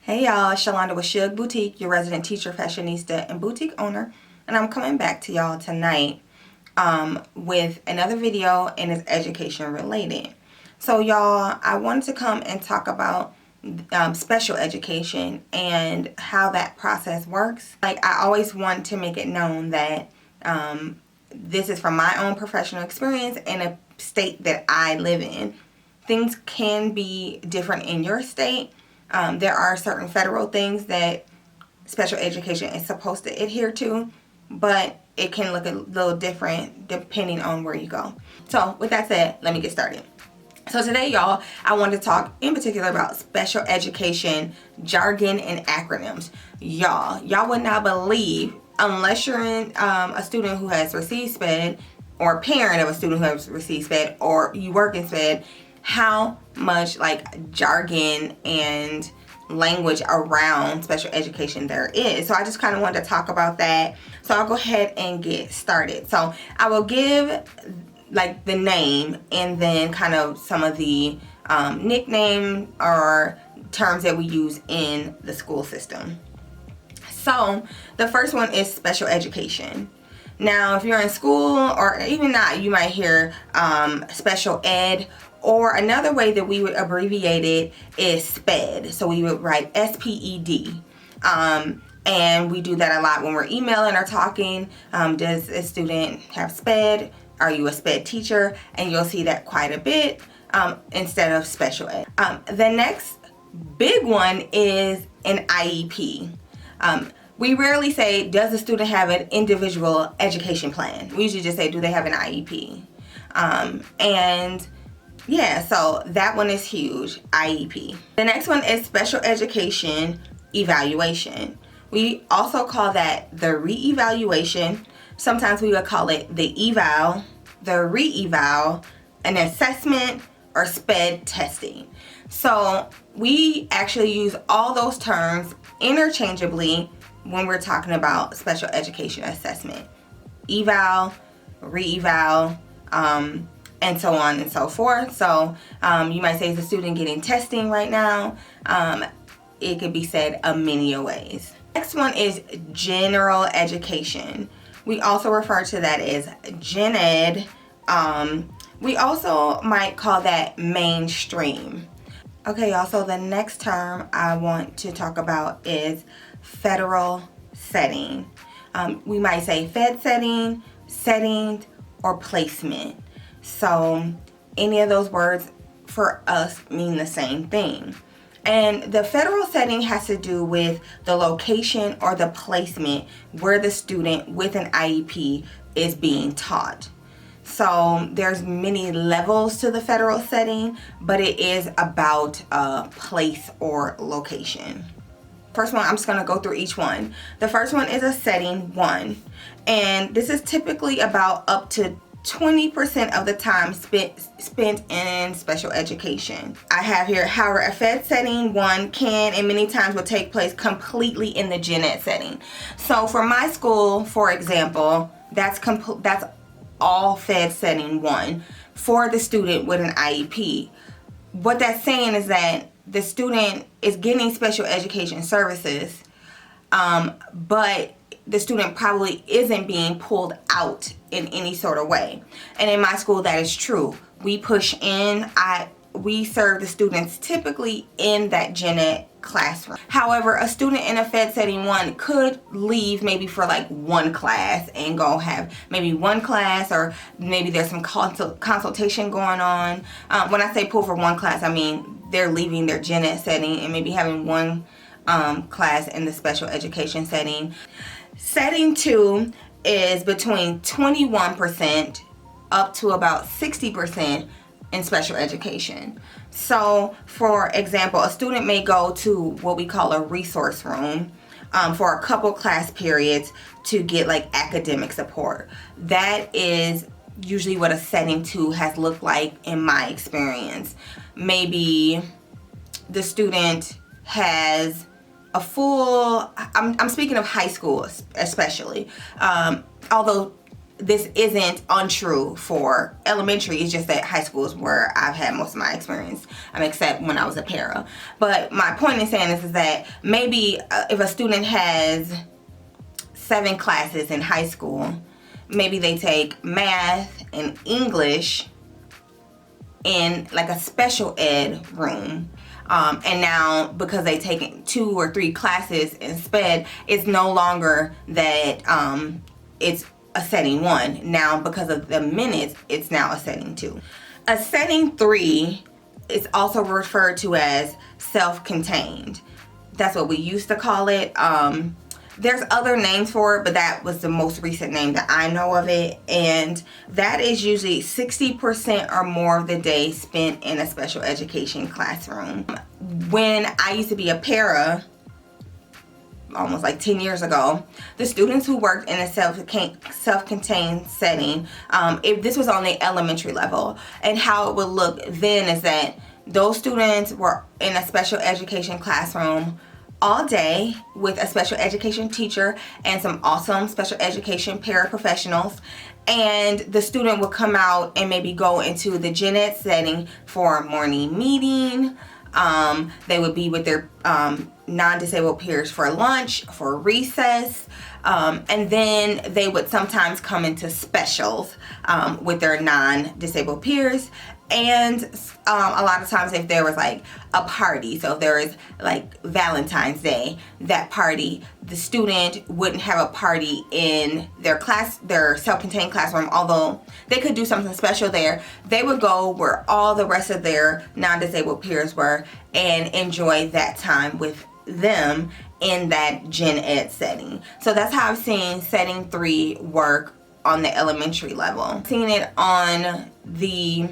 Hey y'all, Shalonda with Shug Boutique, your resident teacher, fashionista, and boutique owner. And I'm coming back to y'all tonight with another video, and it's education related. So y'all, I wanted to come and talk about special education and how that process works. Like, I always want to make it known that this is from my own professional experience in a state that I live in. Things can be different in your state. There are certain federal things that special education is supposed to adhere to, but it can look a little different depending on where you go. So with that said, let me get started. So today, y'all, I want to talk in particular about special education jargon and acronyms. Y'all would not believe, unless you're a student who has received SPED, or a parent of a student who has received SPED, or you work in SPED, how much like jargon and language around special education there is. So I just kind of wanted to talk about that. So I'll go ahead and get started. So I will give like the name and then kind of some of the nickname or terms that we use in the school system. So the first one is special education. Now, if you're in school or even not, you might hear special ed, or another way that we would abbreviate it is SPED. So we would write S-P-E-D. And we do that a lot when we're emailing or talking. Does a student have SPED? Are you a SPED teacher? And you'll see that quite a bit instead of special ed. The next big one is an IEP. We rarely say, does the student have an individual education plan? We usually just say, do they have an IEP? And yeah, so that one is huge, IEP. The next one is special education evaluation. We also call that the re-evaluation. Sometimes we would call it the eval, the re-eval, an assessment, or SPED testing. So we actually use all those terms interchangeably when we're talking about special education assessment. Eval, re-eval, and so on and so forth. So you might say, is the student getting testing right now? It could be said a many ways. Next one is general education. We also refer to that as gen ed. We also might call that mainstream. Okay, y'all, so the next term I want to talk about is federal setting. We might say fed setting, setting, or placement. So any of those words for us mean the same thing. And the federal setting has to do with the location or the placement where the student with an IEP is being taught. So there's many levels to the federal setting, but it is about a place or location. First one, I'm just going to go through each one. The first one is a setting 1. And this is typically about up to 20% of the time spent in special education. I have here, however, a fed setting 1 can and many times will take place completely in the gen ed setting. So for my school, for example, that's all fed setting 1 for the student with an IEP. What that's saying is that the student is getting special education services, but the student probably isn't being pulled out in any sort of way. And in my school, that is true. We push in. We serve the students typically in that gen ed classroom. However, a student in a fed setting 1 could leave maybe for like one class and go have maybe one class, or maybe there's some consultation going on. When I say pull for one class, I mean they're leaving their gen ed setting and maybe having one class in the special education setting. Setting 2 is between 21% up to about 60% in special education. So for example, a student may go to what we call a resource room for a couple class periods to get like academic support. That is usually what a setting 2 has looked like in my experience. Maybe the student has a full, I'm speaking of high school especially, although this isn't untrue for elementary. It's just that high school is where I've had most of my experience, except when I was a para. But my point in saying this is that maybe if a student has 7 classes in high school, maybe they take math and English in like a special ed room. And now because they take 2 or 3 classes in SPED, it's no longer that it's a setting 1. Now because of the minutes, it's now a setting 2. A setting 3 is also referred to as self-contained. That's what we used to call it. There's other names for it, but that was the most recent name that I know of it. And that is usually 60% or more of the day spent in a special education classroom. When I used to be a para, almost like 10 years ago, the students who worked in a self-contained setting, if this was on the elementary level, and how it would look then is that those students were in a special education classroom all day with a special education teacher and some awesome special education paraprofessionals, and the student would come out and maybe go into the gen ed setting for a morning meeting. They would be with their non-disabled peers for lunch, for recess, and then they would sometimes come into specials with their non-disabled peers. And a lot of times if there was like a party, so if there was like Valentine's Day, that party, the student wouldn't have a party in their class, their self-contained classroom, although they could do something special there. They would go where all the rest of their non-disabled peers were and enjoy that time with them in that gen ed setting. So that's how I've seen setting 3 work on the elementary level. Seeing it on the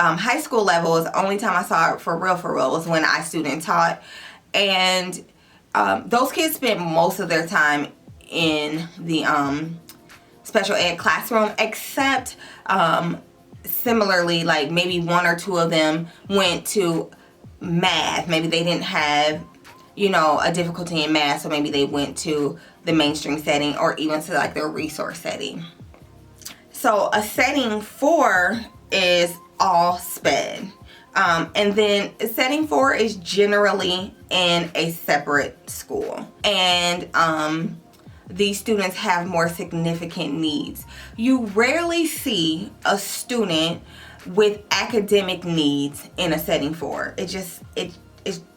high school level is the only time I saw it for real was when I student taught, and those kids spent most of their time in the special ed classroom, except similarly, like maybe 1 or 2 of them went to math. Maybe they didn't have, you know, a difficulty in math, so maybe they went to the mainstream setting or even to like their resource setting. So a setting 4 is all SPED. And then setting 4 is generally in a separate school. And these students have more significant needs. You rarely see a student with academic needs in a setting 4. It's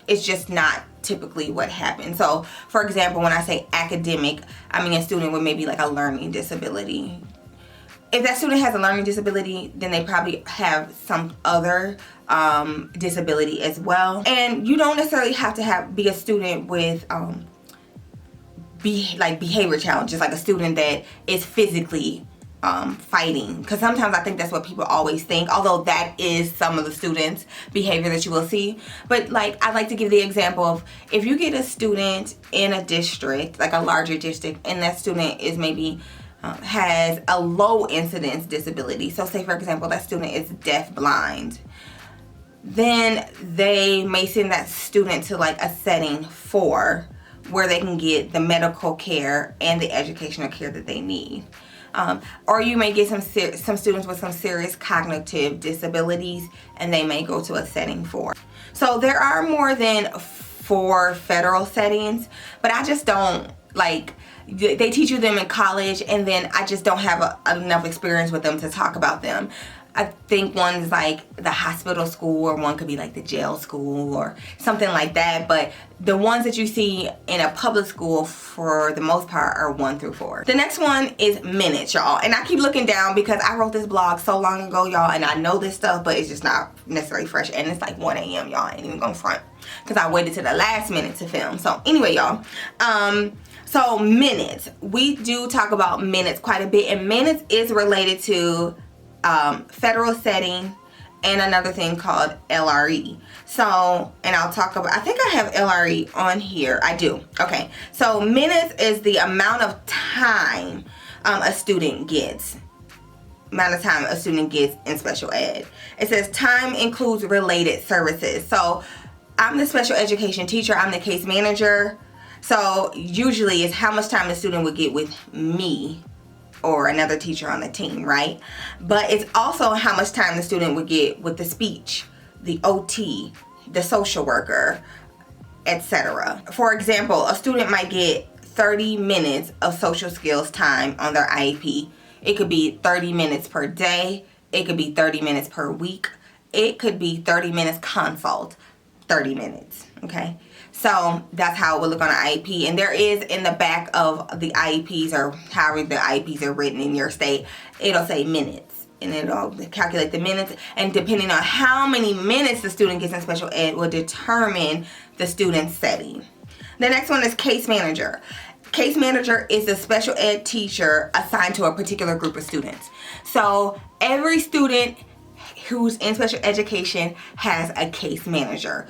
just not typically what happens. So for example, when I say academic, I mean a student with maybe like a learning disability. If that student has a learning disability, then they probably have some other disability as well. And you don't necessarily have to be a student with behavior challenges, like a student that is physically fighting. Because sometimes I think that's what people always think, although that is some of the students' behavior that you will see. But like, I like to give the example of if you get a student in a district, like a larger district, and that student is maybe has a low incidence disability. So say for example that student is deaf blind, then they may send that student to like a setting 4 where they can get the medical care and the educational care that they need. Or you may get some students with some serious cognitive disabilities, and they may go to a setting 4. So there are more than 4 federal settings, but I just don't like. They teach you them in college, and then I just don't have enough experience with them to talk about them. I think one's like the hospital school, or one could be like the jail school or something like that. But the ones that you see in a public school for the most part are 1 through 4. The next one is minutes, y'all. And I keep looking down because I wrote this blog so long ago, y'all, and I know this stuff, but it's just not necessarily fresh. And it's like 1 a.m., y'all. I ain't even gonna front because I waited to the last minute to film. So anyway, y'all. So minutes, we do talk about minutes quite a bit, and minutes is related to federal setting and another thing called LRE. So, and I'll talk about, I think I have LRE on here. I do. Okay. So minutes is the amount of time a student gets. Amount of time a student gets in special ed. It says time includes related services. So I'm the special education teacher. I'm the case manager. So usually it's how much time the student would get with me or another teacher on the team, right? But it's also how much time the student would get with the speech, the OT, the social worker, etc. For example, a student might get 30 minutes of social skills time on their IEP. It could be 30 minutes per day. It could be 30 minutes per week. It could be 30 minutes consult, 30 minutes, okay? So that's how it would look on an IEP. And there is in the back of the IEPs, or however the IEPs are written in your state, it'll say minutes. And it'll calculate the minutes. And depending on how many minutes the student gets in special ed will determine the student's setting. The next one is case manager. Case manager is a special ed teacher assigned to a particular group of students. So every student who's in special education has a case manager.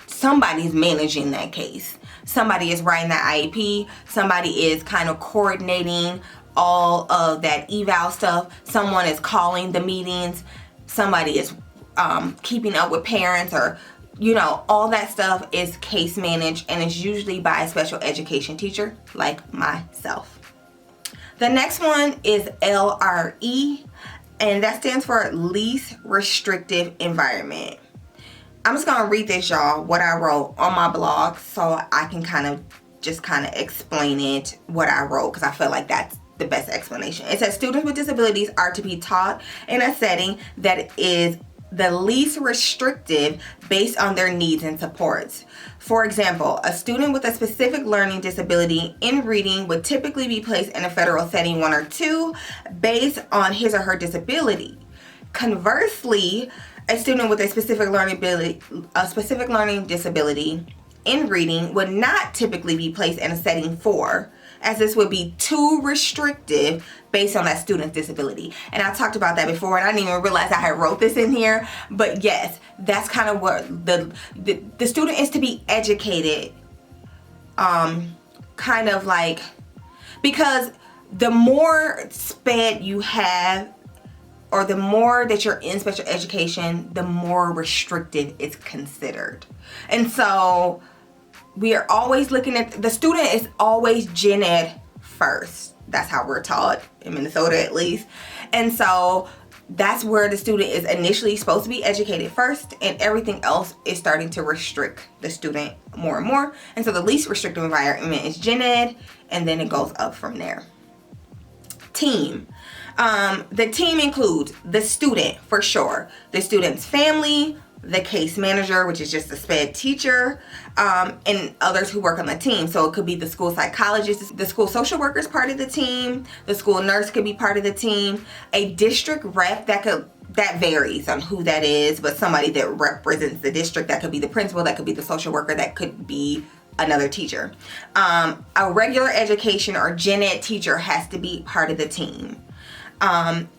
Somebody's managing that case. Somebody is writing that IEP. Somebody is kind of coordinating all of that eval stuff. Someone is calling the meetings. Somebody is keeping up with parents, or all that stuff is case managed, and it's usually by a special education teacher like myself. The next one is LRE, and that stands for least restrictive environment. I'm just gonna read this, y'all, what I wrote on my blog, so I can kind of explain it, what I wrote, because I feel like that's the best explanation. It says students with disabilities are to be taught in a setting that is the least restrictive based on their needs and supports. For example, a student with a specific learning disability in reading would typically be placed in a federal setting 1 or 2 based on his or her disability. Conversely, a student with a specific learning disability in reading would not typically be placed in a setting 4, as this would be too restrictive based on that student's disability. And I talked about that before, and I didn't even realize I had wrote this in here. But yes, that's kind of what the student is to be educated, kind of like, because the more SPED you have, or the more that you're in special education, the more restrictive it's considered. And so we are always looking at, the student is always gen ed first. That's how we're taught in Minnesota, at least. And so that's where the student is initially supposed to be educated first, and everything else is starting to restrict the student more and more. And so the least restrictive environment is gen ed, and then it goes up from there. Team. The team includes the student, for sure, the student's family, the case manager, which is just a SPED teacher, and others who work on the team. So it could be the school psychologist, the school social worker is part of the team, the school nurse could be part of the team, a district rep, that varies on who that is, but somebody that represents the district, that could be the principal, that could be the social worker, that could be another teacher. A regular education or gen ed teacher has to be part of the team.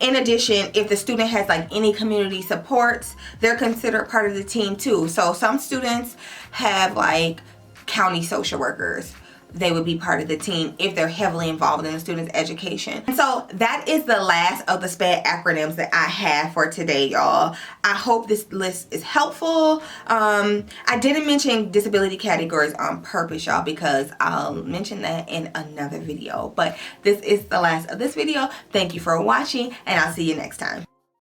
In addition, if the student has like any community supports, they're considered part of the team too. So some students have like county social workers. They would be part of the team if they're heavily involved in the student's education. And so that is the last of the SPED acronyms that I have for today, y'all. I hope this list is helpful. I didn't mention disability categories on purpose, y'all, because I'll mention that in another video. But this is the last of this video. Thank you for watching, and I'll see you next time.